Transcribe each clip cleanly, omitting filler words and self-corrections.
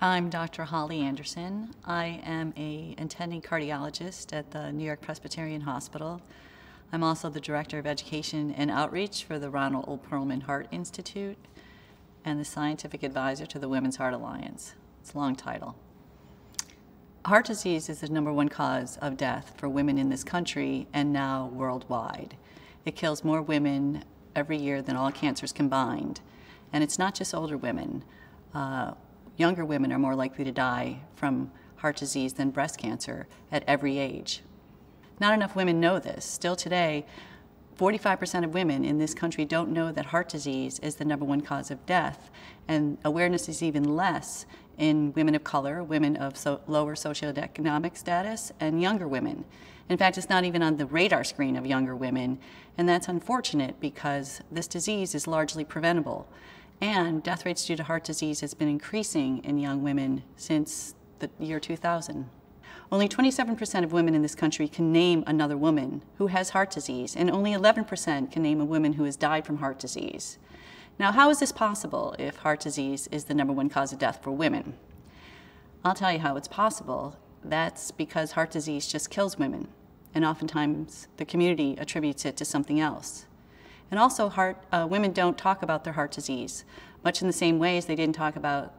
I'm Dr. Holly Andersen. I am an attending cardiologist at the New York Presbyterian Hospital. I'm also the Director of Education and Outreach for the Ronald O. Perlman Heart Institute and the Scientific Advisor to the Women's Heart Alliance. It's a long title. Heart disease is the #1 cause of death for women in this country and now worldwide. It kills more women every year than all cancers combined. And it's not just older women. Younger women are more likely to die from heart disease than breast cancer at every age. Not enough women know this. Still today, 45% of women in this country don't know that heart disease is the #1 cause of death, and awareness is even less in women of color, women of lower socioeconomic status, and younger women. In fact, it's not even on the radar screen of younger women, and that's unfortunate because this disease is largely preventable. And death rates due to heart disease has been increasing in young women since the year 2000. Only 27% of women in this country can name another woman who has heart disease, and only 11% can name a woman who has died from heart disease. Now, how is this possible if heart disease is the #1 cause of death for women? I'll tell you how it's possible. That's because heart disease just kills women, and oftentimes the community attributes it to something else. And also, women don't talk about their heart disease, much in the same way as they didn't talk about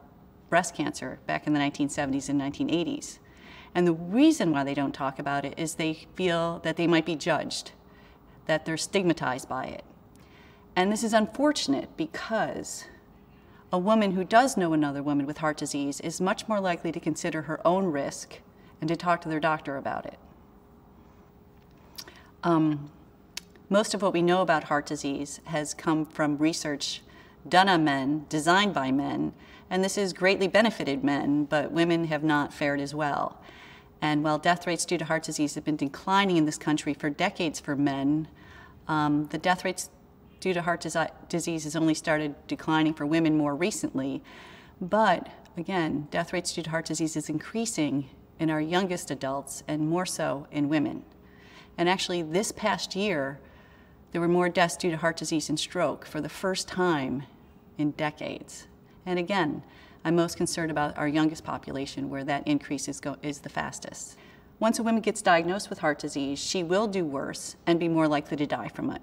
breast cancer back in the 1970s and 1980s. And the reason why they don't talk about it is they feel that they might be judged, that they're stigmatized by it. And this is unfortunate because a woman who does know another woman with heart disease is much more likely to consider her own risk and to talk to their doctor about it. Most of what we know about heart disease has come from research done on men, designed by men, and this has greatly benefited men, but women have not fared as well. And while death rates due to heart disease have been declining in this country for decades for men, the death rates due to heart disease has only started declining for women more recently. But again, death rates due to heart disease is increasing in our youngest adults and more so in women. And actually this past year, there were more deaths due to heart disease and stroke for the first time in decades. And again, I'm most concerned about our youngest population where that increase is the fastest. Once a woman gets diagnosed with heart disease, she will do worse and be more likely to die from it.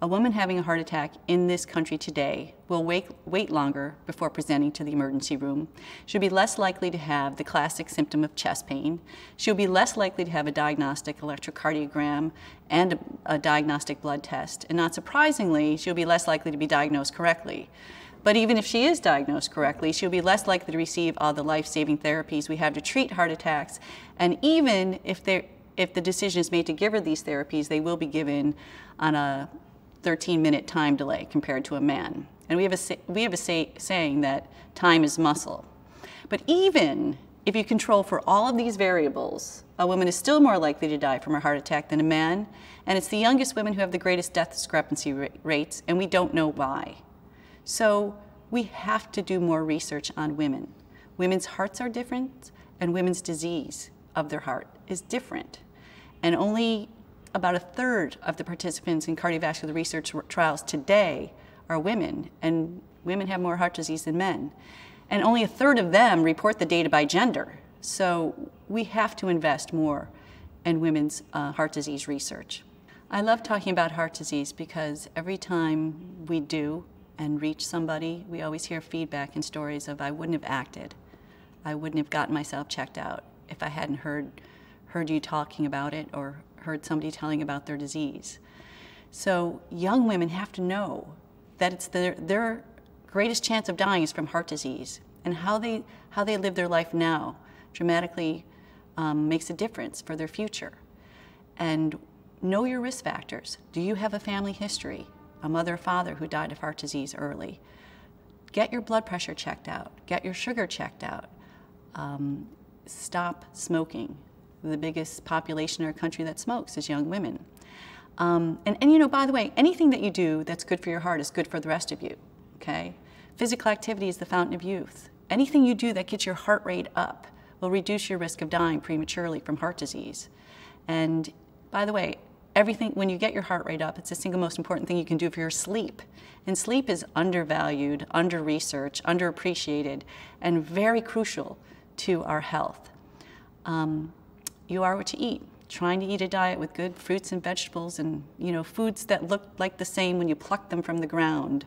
A woman having a heart attack in this country today will wait longer before presenting to the emergency room. She'll be less likely to have the classic symptom of chest pain. She'll be less likely to have a diagnostic electrocardiogram and a diagnostic blood test. And not surprisingly, she'll be less likely to be diagnosed correctly. But even if she is diagnosed correctly, she'll be less likely to receive all the life-saving therapies we have to treat heart attacks. And even if the decision is made to give her these therapies, they will be given on a 13-minute time delay compared to a man. And we have a saying that time is muscle. But even if you control for all of these variables, a woman is still more likely to die from a heart attack than a man, and it's the youngest women who have the greatest death discrepancy rates, and we don't know why. So we have to do more research on women. Women's hearts are different, and women's disease of their heart is different. And only about 1/3 of the participants in cardiovascular research trials today are women, and women have more heart disease than men. And only 1/3 of them report the data by gender. So we have to invest more in women's heart disease research. I love talking about heart disease because every time we do and reach somebody, we always hear feedback and stories of, I wouldn't have acted. I wouldn't have gotten myself checked out if I hadn't heard you talking about it or heard somebody telling about their disease. So young women have to know that it's their greatest chance of dying is from heart disease, and how they live their life now dramatically makes a difference for their future. And know your risk factors. Do you have a family history, a mother or father who died of heart disease early? Get your blood pressure checked out. Get your sugar checked out. Stop smoking. The biggest population in our country that smokes is young women. And you know, by the way, anything that you do that's good for your heart is good for the rest of you, okay? Physical activity is the fountain of youth. Anything you do that gets your heart rate up will reduce your risk of dying prematurely from heart disease. And by the way, everything, when you get your heart rate up, it's the single most important thing you can do for your sleep. And sleep is undervalued, under-researched, underappreciated, and very crucial to our health. You are what you eat. Trying to eat a diet with good fruits and vegetables and, foods that look like the same when you pluck them from the ground,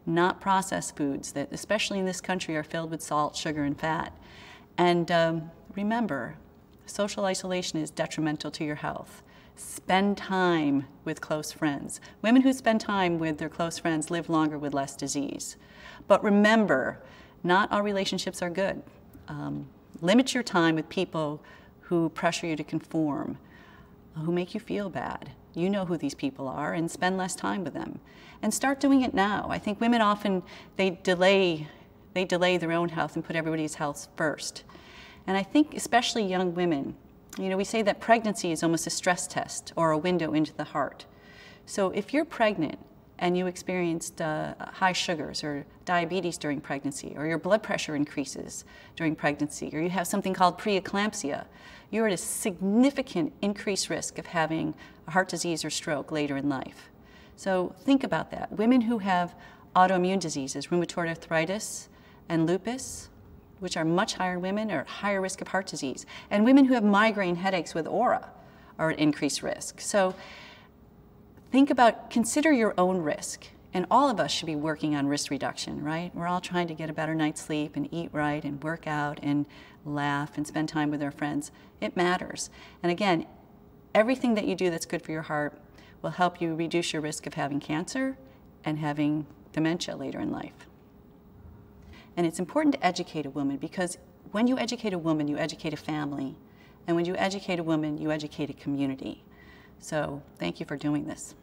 not processed foods that, especially in this country, are filled with salt, sugar, and fat. And remember, social isolation is detrimental to your health. Spend time with close friends. Women who spend time with their close friends live longer with less disease. But remember, not all relationships are good. Limit your time with people who pressure you to conform, who make you feel bad. You know who these people are, and spend less time with them. And start doing it now. I think women often, they delay their own health and put everybody's health first. And I think especially young women, we say that pregnancy is almost a stress test or a window into the heart. So if you're pregnant and you experienced high sugars or diabetes during pregnancy, or your blood pressure increases during pregnancy, or you have something called preeclampsia, you're at a significant increased risk of having a heart disease or stroke later in life. So think about that. Women who have autoimmune diseases, rheumatoid arthritis and lupus, which are much higher in women, are at higher risk of heart disease. And women who have migraine headaches with aura are at increased risk. So consider your own risk. And all of us should be working on risk reduction, right? We're all trying to get a better night's sleep and eat right and work out and laugh and spend time with our friends. It matters. And again, everything that you do that's good for your heart will help you reduce your risk of having cancer and having dementia later in life. And it's important to educate a woman, because when you educate a woman, you educate a family. And when you educate a woman, you educate a community. So thank you for doing this.